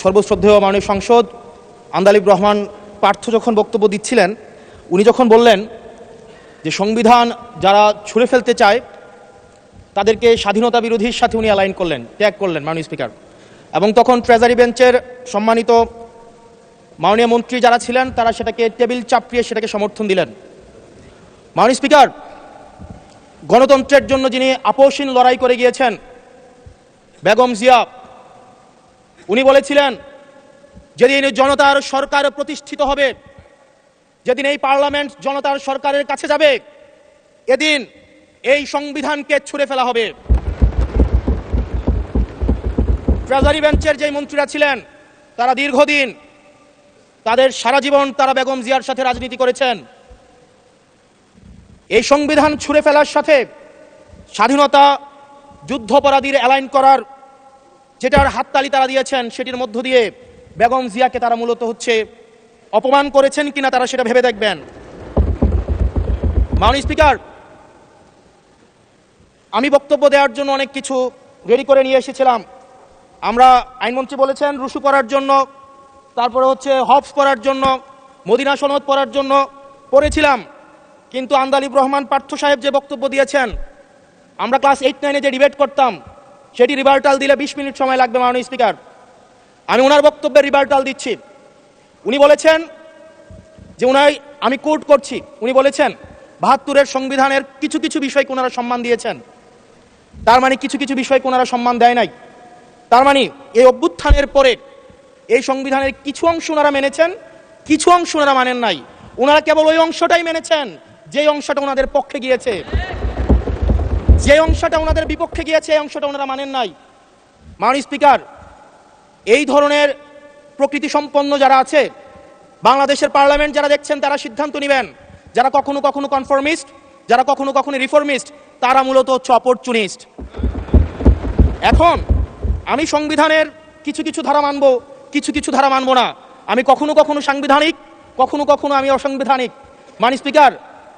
সর্বশ্রদ্ধেয় মাননীয় সংসদ আন্দালিব রহমান পার্থ যখন বক্তব্য দিচ্ছিলেন, উনি যখন বললেন যে সংবিধান যারা ছুঁড়ে ফেলতে চায় তাদেরকে স্বাধীনতা বিরোধীর সাথে উনি অ্যালাইন করলেন, ট্যাগ করলেন মাননীয় স্পিকার। এবং তখন ট্রেজারি বেঞ্চের সম্মানিত মাননীয় মন্ত্রী যারা ছিলেন তারা সেটাকে টেবিল চাপড়িয়ে সেটাকে সমর্থন দিলেন। মাননীয় স্পিকার, গণতন্ত্রের জন্য যিনি আপোষহীন লড়াই করে গিয়েছেন বেগম জিয়া, উনি বলেছিলেন যেদিন জনতার সরকার প্রতিষ্ঠিত হবে, যেদিন এই পার্লামেন্ট জনতার সরকারের কাছে যাবে, এদিন এই সংবিধানকে ছুঁড়ে ফেলা হবে। ট্রেজারি বেঞ্চের যে মন্ত্রীরা ছিলেন তারা দীর্ঘদিন, তাদের সারা জীবন তারা বেগম জিয়ার সাথে রাজনীতি করেছেন। এই সংবিধান ছুঁড়ে ফেলার সাথে স্বাধীনতা যুদ্ধাপরাধীর অ্যালাইন করার যেটার হাততালি তারা দিয়েছেন, সেটির মধ্য দিয়ে বেগম জিয়াকে তারা মূলত অপমান করেছেন কিনা তারা সেটা ভেবে দেখবেন। মাননীয় স্পিকার, আমি বক্তব্য দেওয়ার জন্য অনেক কিছু রেডি করে নিয়ে এসেছিলাম। আমরা আইনমন্ত্রী বলেছেন রুশু পড়ার জন্য, তারপরে হবস পড়ার জন্য, মদিনা সনদ পড়ার জন্য পড়েছিলাম। কিন্তু আন্দালিব রহমান পার্থ সাহেব যে বক্তব্য দিয়েছেন, আমরা ক্লাস 8-9-এ যে ডিবেট করতাম সেটি রিভার্টাল দিলে 20 মিনিট সময় লাগবে। মাননীয় স্পিকার, আমি ওনার বক্তব্যের রিভার্টাল দিচ্ছি। উনি বলেছেন যে আমি কোট করছি, উনি বলেছেন 72-এর সংবিধানের কিছু কিছু বিষয়কে ওনারা সম্মান দিয়েছেন। তার মানে কিছু কিছু বিষয়কে ওনারা সম্মান দেয় নাই। তার মানে এই অভ্যুত্থানের পরে এই সংবিধানের কিছু অংশ ওনারা মেনেছেন, কিছু অংশ ওনারা মানেন নাই। ওনারা কেবল ওই অংশটাই মেনেছেন যে অংশটা ওনাদের পক্ষে গিয়েছে, যে অংশটা ওনাদের বিপক্ষে গিয়েছে এই অংশটা ওনারা মানেন নাই। মাননীয় স্পিকার, এই ধরনের প্রকৃতি সম্পন্ন যারা আছে বাংলাদেশের পার্লামেন্ট, যারা দেখছেন তারা সিদ্ধান্ত নেবেন, যারা কখনো কখনো কনফর্মিস্ট, যারা কখনো কখনো রিফর্মিস্ট, তারা মূলত অপরচুনিস্ট। এখন আমি সংবিধানের কিছু কিছু ধারা মানবো, কিছু কিছু ধারা মানবো না। আমি কখনো কখনো সাংবিধানিক, কখনো কখনো আমি অসাংবিধানিক। মাননীয় স্পিকার,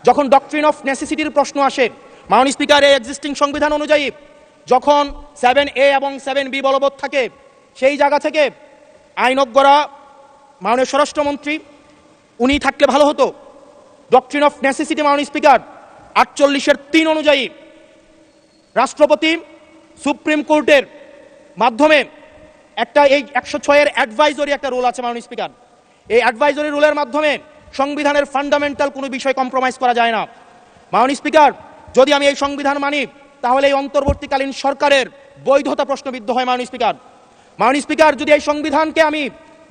যখন ডক্ট্রিন অফ নেসেসিটির প্রশ্ন আসে, মাননীয় স্পিকার, এই এক্সিস্টিং সংবিধান অনুযায়ী যখন 7A এবং 7B বলবৎ থাকে, সেই জায়গা থেকে আইনজ্ঞরা, মাননীয় স্বরাষ্ট্রমন্ত্রী উনি থাকলে ভালো হতো। ডক্ট্রিন অফ নেসেসিটি মাননীয় স্পিকার 48-3 অনুযায়ী রাষ্ট্রপতি সুপ্রিম কোর্টের মাধ্যমে একটা এই 106-এর অ্যাডভাইজরি একটা রুল আছে মাননীয় স্পিকার। এই অ্যাডভাইজরি রুলের মাধ্যমে সংবিধানের ফান্ডামেন্টাল কোনো বিষয় কম্প্রোমাইজ করা যায় না। মাননীয় স্পিকার, যদি আমি এই সংবিধান মানি তাহলে এই অন্তর্বর্তীকালীন সরকারের বৈধতা প্রশ্নবিদ্ধ হয়। মাননীয় স্পিকার, মাননীয় স্পিকার, যদি এই সংবিধানকে আমি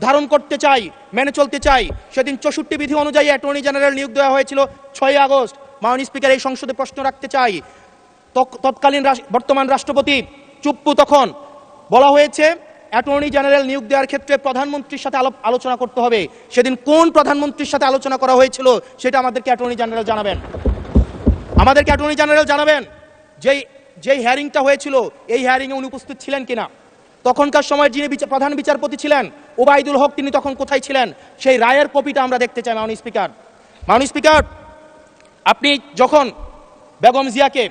ধারণ করতে চাই, মেনে চলতে চাই, সেদিন 64 বিধি অনুযায়ী অ্যাটর্নি জেনারেল নিয়োগ দেওয়া হয়েছিল 6 আগস্ট। মাননীয় স্পিকার, এই সংসদে প্রশ্ন রাখতে চাই, তৎকালীন বর্তমান রাষ্ট্রপতি চুপ্পু, তখন বলা হয়েছে অ্যাটর্নি জেনারেল নিয়োগ দেওয়ার ক্ষেত্রে প্রধানমন্ত্রীর সাথে আলোচনা করতে হবে। সেদিন কোন প্রধানমন্ত্রীর সাথে আলোচনা করা হয়েছিল সেটা আমাদেরকে অ্যাটর্নি জেনারেল জানাবেন। আমাদেরকে অ্যাটর্নি জেনারেল জানাবেন যেই হিয়ারিংটা হয়েছিল এই হিয়ারিংয়ে উনি উপস্থিত ছিলেন কিনা। তখনকার সময় যিনি প্রধান বিচারপতি ছিলেন ওবায়দুল হক, তিনি তখন কোথায় ছিলেন, সেই রায়ের কপিটা আমরা দেখতে চাই। মাননীয় স্পিকার, মাননীয় স্পিকার, আপনি যখন বেগম জিয়াকে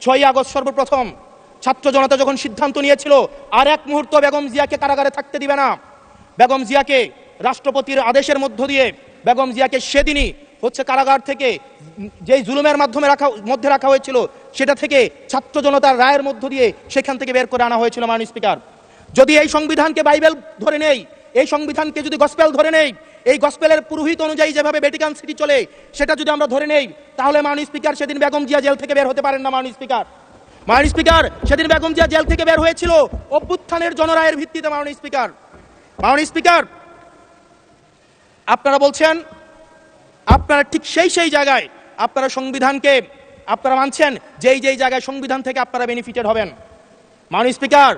6 আগস্ট সর্বপ্রথম ছাত্র জনতা যখন সিদ্ধান্ত নিয়েছিল আর এক মুহূর্ত বেগম জিয়াকে কারাগারে থাকতে দিবে না, বেগম জিয়াকে রাষ্ট্রপতির আদেশের মধ্য দিয়ে বেগম জিয়াকে সেদিনই কারাগার থেকে যেই জুলুমের মধ্যে রাখা হয়েছিল সেটা থেকে ছাত্র জনতার রায়ের মধ্য দিয়ে সেখান থেকে বের করে আনা হয়েছিল। মাননীয় স্পিকার, যদি এই সংবিধানকে বাইবেল ধরে নেই, এই সংবিধানকে যদি গসপেল ধরে নেই, এই গসপেলের পুরোহিত অনুযায়ী যেভাবে ভ্যাটিকান সিটি চলে সেটা যদি আমরা ধরে নেই, তাহলে মাননীয় স্পিকার সেদিন বেগম জিয়া জেল থেকে বের হতে পারেন না। মাননীয় স্পিকার, মাননীয় স্পিকার, সেদিন বেগম জিয়া জেল থেকে বের হয়েছিল অভ্যুত্থানের জনরায়ের ভিত্তিতে। মাননীয় স্পিকার, মাননীয় স্পিকার, আপনারা বলছেন আপনারা ঠিক সেই জায়গায় আপনারা সংবিধানকে আপনারা মানছেন যেই জায়গায় সংবিধান থেকে আপনারা বেনিফিটেড হবেন। মাননীয় স্পিকার,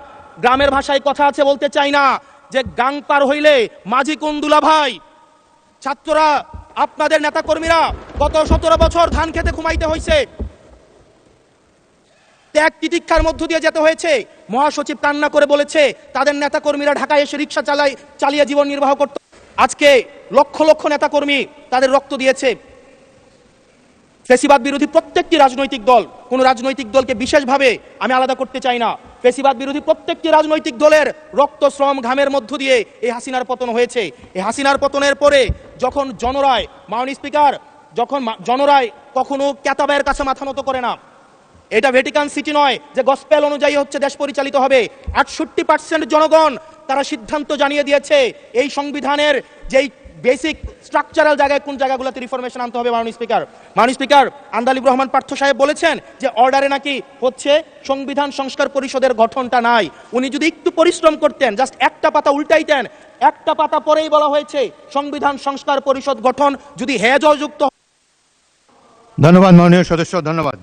গ্রামের ভাষায় কথা আছে, বলতে চাই না, যে গাং পার হইলে মাঝি কুন্দুলা ভাই। ছাত্ররা, আপনাদের নেতাকর্মীরা গত 17 বছর ধান খেতে ঘুমাইতে হয়েছে, ত্যাগ তিতিক্ষার মধ্য দিয়ে যেতে হয়েছে। মহাসচিব কান্না করে বলেছে তাদের নেতাকর্মীরা ঢাকায় এসে রিক্সা চালিয়ে জীবন নির্বাহ করত। আজকে লক্ষ লক্ষ নেতাকর্মী তাদের রক্ত দিয়েছে। ফ্যাসিবাদ বিরোধী প্রত্যেকটি রাজনৈতিক দল, কোনো রাজনৈতিক দলকে বিশেষভাবে আমি আলাদা করতে চাই না, ফ্যাসিবাদ বিরোধী প্রত্যেকটি রাজনৈতিক দলের রক্ত শ্রম ঘামের মধ্য দিয়ে এই হাসিনার পতন হয়েছে। এই হাসিনার পতনের পরে যখন জনরায়, মাননীয় স্পিকার, যখন জনরায় কখনো ক্যাতাবের কাছে মাথা নত করে না। এটা ভ্যাটিকান সিটি নয় যে গসপেল অনুযায়ী হচ্ছে দেশ পরিচালিত হবে। 68% জনগণ তারা সিদ্ধান্ত জানিয়ে দিয়েছে এই সংবিধানের যেই বেসিক স্ট্রাকচারাল জায়গায় কোন জায়গাগুলোতে রিফরমেশন আনতে হবে। মাননীয় স্পিকার আন্দালিব রহমান পার্থ সাহেব বলেছেন যে অর্ডারে নাকি হচ্ছে সংবিধান সংস্কার পরিষদের গঠনটা নাই। উনি যদি একটু পরিশ্রম করতেন, জাস্ট একটা পাতা উল্টাইতেন, একটা পাতা পরেই বলা হয়েছে সংবিধান সংস্কার পরিষদ গঠন যদি হেজযুক্ত। ধন্যবাদ মাননীয় সদস্য, ধন্যবাদ।